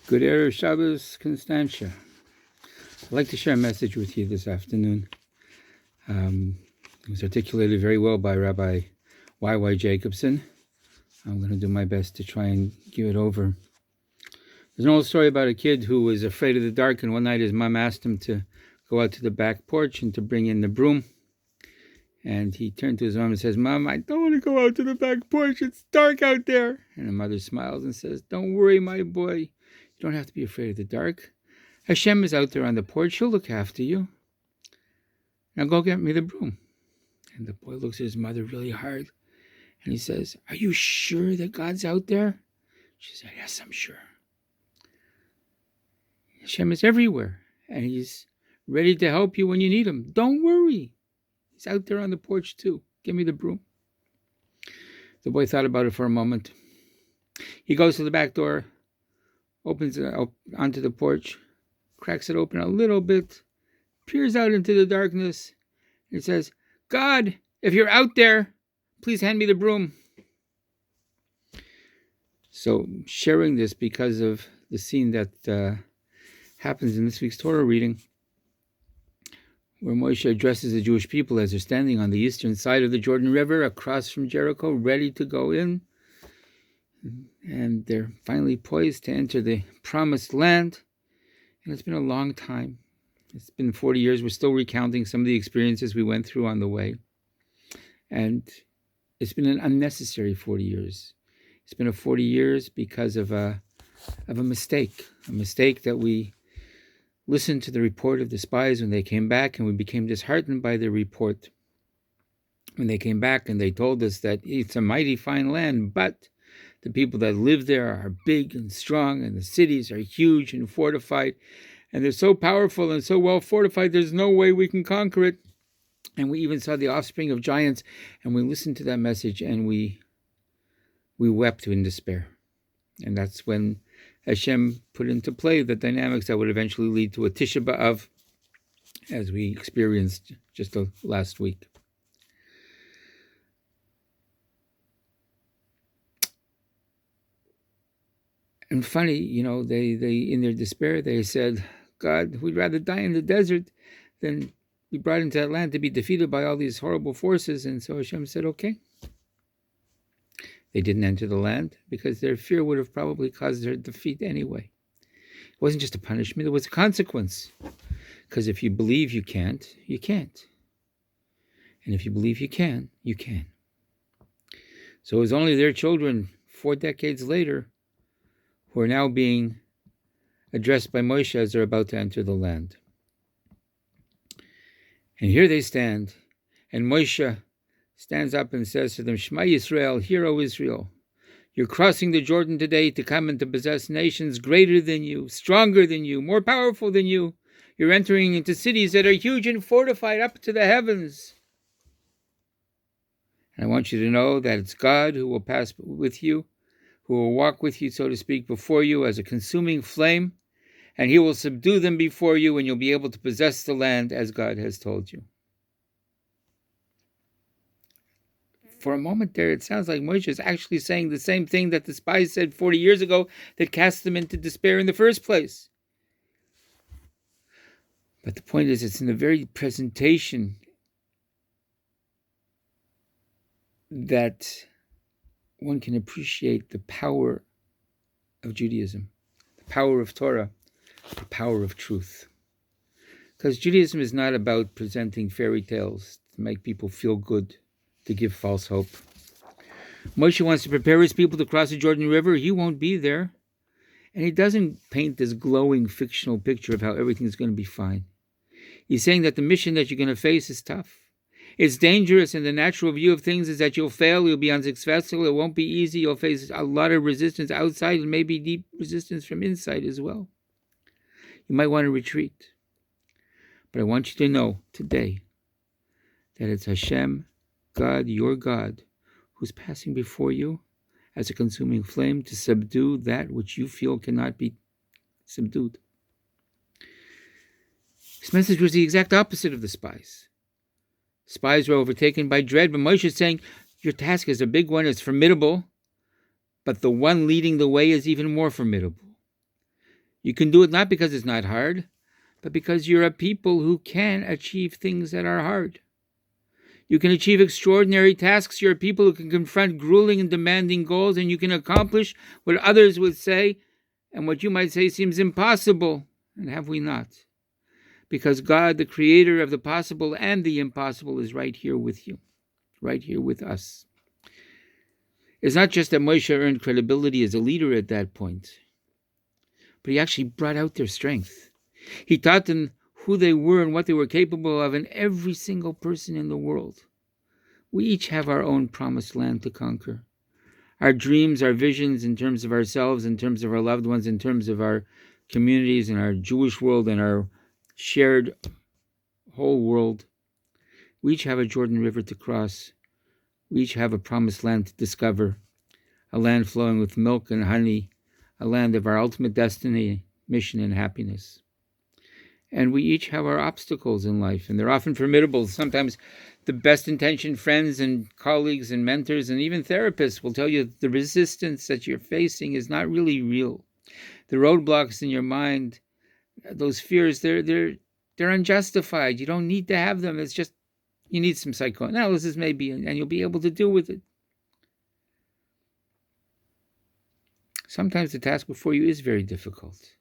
Good Erev Shabbos, Constantia. I'd like to share a message with you this afternoon. It was articulated very well by Rabbi Y.Y. Jacobson. I'm going to do my best to try and give it over. There's an old story about a kid who was afraid of the dark, and one night his mom asked him to go out to the back porch and to bring in the broom. And he turned to his mom and says, "Mom, I don't want to go out to the back porch. It's dark out there." And the mother smiles and says, "Don't worry, my boy. You don't have to be afraid of the dark. Hashem is out there on the porch. He'll look after you. Now go get me the broom." And the boy looks at his mother really hard. And he says, "Are you sure that God's out there?" She said, "Yes, I'm sure. Hashem is everywhere. And he's ready to help you when you need him. Don't worry. He's out there on the porch too. Give me the broom." The boy thought about it for a moment. He goes to the back door, opens it up onto the porch, cracks it open a little bit, peers out into the darkness, and says, "God, if you're out there, please hand me the broom." So sharing this because of the scene that happens in this week's Torah reading, where Moshe addresses the Jewish people as they're standing on the eastern side of the Jordan River across from Jericho, ready to go in. And they're finally poised to enter the promised land. And it's been a long time. It's been 40 years. We're still recounting some of the experiences we went through on the way. And it's been an unnecessary 40 years. It's been a 40 years because of a mistake that we listened to the report of the spies when they came back, and we became disheartened by the report when they came back and they told us that it's a mighty fine land, but the people that live there are big and strong, and the cities are huge and fortified, and they're so powerful and so well fortified, there's no way we can conquer it. And we even saw the offspring of giants, and we listened to that message, and we wept in despair. And that's when Hashem put into play the dynamics that would eventually lead to a Tisha B'Av, as we experienced just last week. And funny, they in their despair, they said, "God, we'd rather die in the desert than be brought into that land to be defeated by all these horrible forces." And so Hashem said, "Okay." They didn't enter the land because their fear would have probably caused their defeat anyway. It wasn't just a punishment, it was a consequence. Because if you believe you can't, you can't. And if you believe you can, you can. So it was only their children 4 decades later who are now being addressed by Moshe as they're about to enter the land. And here they stand, and Moshe stands up and says to them, "Shema Yisrael, hear, O Israel, you're crossing the Jordan today to come and to possess nations greater than you, stronger than you, more powerful than you. You're entering into cities that are huge and fortified up to the heavens. And I want you to know that it's God who will pass with you, who will walk with you, so to speak, before you as a consuming flame, and he will subdue them before you, and you'll be able to possess the land as God has told you." For a moment there, it sounds like Moshe is actually saying the same thing that the spies said 40 years ago that cast them into despair in the first place. But the point is, it's in the very presentation that one can appreciate the power of Judaism, the power of Torah, the power of truth. Because Judaism is not about presenting fairy tales to make people feel good, to give false hope. Moshe wants to prepare his people to cross the Jordan River. He won't be there. And he doesn't paint this glowing fictional picture of how everything's going to be fine. He's saying that the mission that you're going to face is tough. It's dangerous, and the natural view of things is that you'll fail, you'll be unsuccessful, it won't be easy, you'll face a lot of resistance outside and maybe deep resistance from inside as well. You might want to retreat. But I want you to know today that it's Hashem, God, your God, who's passing before you as a consuming flame to subdue that which you feel cannot be subdued. This message was the exact opposite of the spies. Spies were overtaken by dread, but Moshe is saying, your task is a big one, it's formidable, but the one leading the way is even more formidable. You can do it not because it's not hard, but because you're a people who can achieve things that are hard. You can achieve extraordinary tasks. You're a people who can confront grueling and demanding goals, and you can accomplish what others would say and what you might say seems impossible. And have we not? Because God, the creator of the possible and the impossible, is right here with you, right here with us. It's not just that Moshe earned credibility as a leader at that point, but he actually brought out their strength. He taught them who they were and what they were capable of, and every single person in the world. We each have our own promised land to conquer. Our dreams, our visions in terms of ourselves, in terms of our loved ones, in terms of our communities and our Jewish world and our shared whole world. We each have a Jordan River to cross. We each have a promised land to discover, a land flowing with milk and honey, a land of our ultimate destiny, mission, and happiness. And we each have our obstacles in life, and they're often formidable. Sometimes the best intentioned friends and colleagues and mentors and even therapists will tell you that the resistance that you're facing is not really real. The roadblocks in your mind, those fears, they're unjustified. You don't need to have them. It's just you need some psychoanalysis maybe, and you'll be able to deal with it. Sometimes the task before you is very difficult.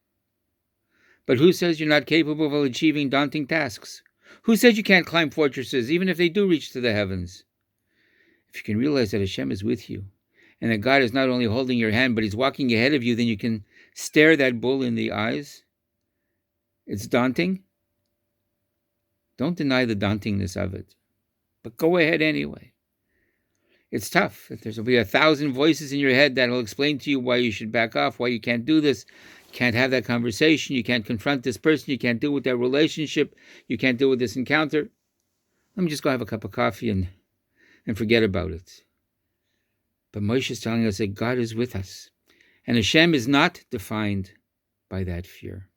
But who says you're not capable of achieving daunting tasks? Who says you can't climb fortresses, even if they do reach to the heavens? If you can realize that Hashem is with you, and that God is not only holding your hand, but He's walking ahead of you, then you can stare that bull in the eyes. It's daunting. Don't deny the dauntingness of it, but go ahead anyway. It's tough. There'll be 1,000 voices in your head that will explain to you why you should back off, why you can't do this, can't have that conversation, you can't confront this person, you can't deal with that relationship, you can't deal with this encounter. Let me just go have a cup of coffee and forget about it. But Moshe is telling us that God is with us, and Hashem is not defined by that fear.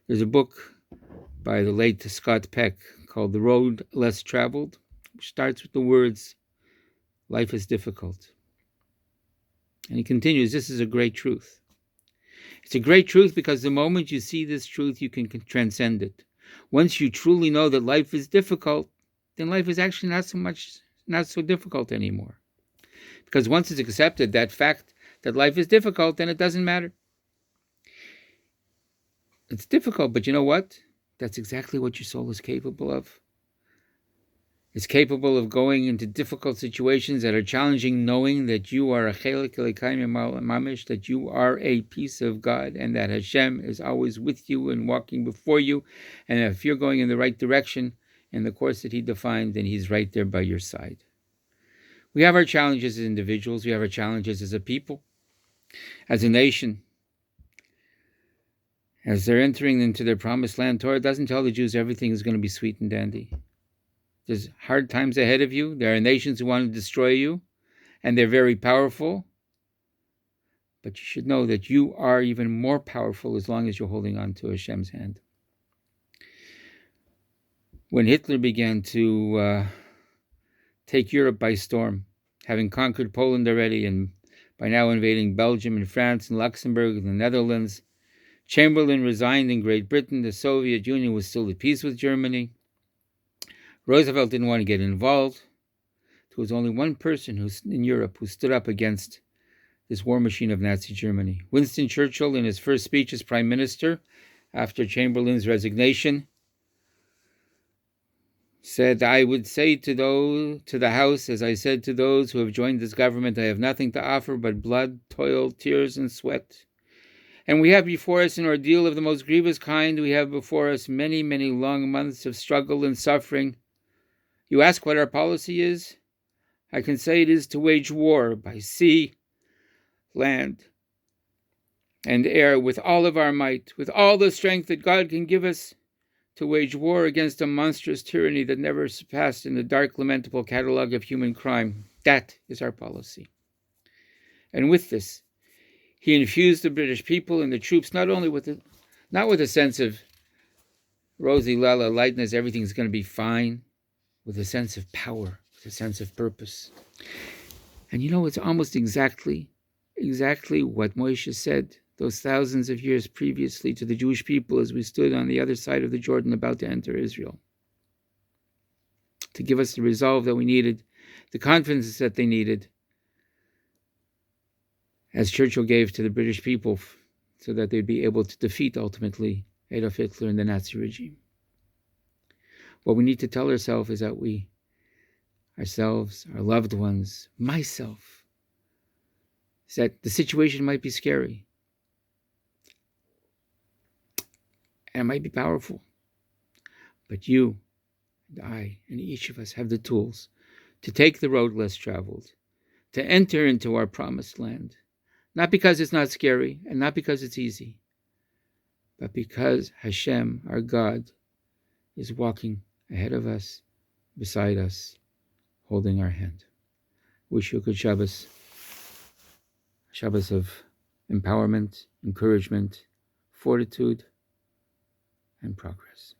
There's a book by the late Scott Peck called The Road Less Traveled, which starts with the words, "Life is difficult." And he continues, this is a great truth. It's a great truth because the moment you see this truth, you can transcend it. Once you truly know that life is difficult, then life is actually not so difficult anymore. Because once it's accepted, that fact that life is difficult, then it doesn't matter. It's difficult, but you know what? That's exactly what your soul is capable of. It's capable of going into difficult situations that are challenging, knowing that you are a chelik elokaim mamish, that you are a piece of God, and that Hashem is always with you and walking before you. And if you're going in the right direction in the course that He defined, then He's right there by your side. We have our challenges as individuals. We have our challenges as a people, as a nation. As they're entering into their promised land, Torah doesn't tell the Jews everything is going to be sweet and dandy. There's hard times ahead of you. There are nations who want to destroy you, and they're very powerful. But you should know that you are even more powerful as long as you're holding on to Hashem's hand. When Hitler began to take Europe by storm, having conquered Poland already, and by now invading Belgium and France and Luxembourg and the Netherlands, Chamberlain resigned in Great Britain. The Soviet Union was still at peace with Germany. Roosevelt didn't want to get involved. There was only one person in Europe who stood up against this war machine of Nazi Germany. Winston Churchill, in his first speech as Prime Minister after Chamberlain's resignation, said, "I would say to the House, as I said to those who have joined this government, I have nothing to offer but blood, toil, tears, and sweat. And we have before us an ordeal of the most grievous kind. We have before us many, many long months of struggle and suffering. You ask what our policy is? I can say it is to wage war by sea, land, and air with all of our might, with all the strength that God can give us, to wage war against a monstrous tyranny that never surpassed in the dark, lamentable catalogue of human crime. That is our policy." And with this, he infused the British people and the troops not with a sense of rosy lala lightness, everything's going to be fine, with a sense of power, with a sense of purpose. And you know, it's almost exactly what Moshe said those thousands of years previously to the Jewish people as we stood on the other side of the Jordan about to enter Israel, to give us the resolve that we needed, the confidence that they needed, as Churchill gave to the British people, so that they'd be able to defeat ultimately Adolf Hitler and the Nazi regime. What we need to tell ourselves is that we, ourselves, our loved ones, myself, is that the situation might be scary and it might be powerful, but you and I and each of us have the tools to take the road less traveled, to enter into our promised land, not because it's not scary and not because it's easy, but because Hashem, our God, is walking ahead of us, beside us, holding our hand. Wish you a good Shabbos. Shabbos of empowerment, encouragement, fortitude, and progress.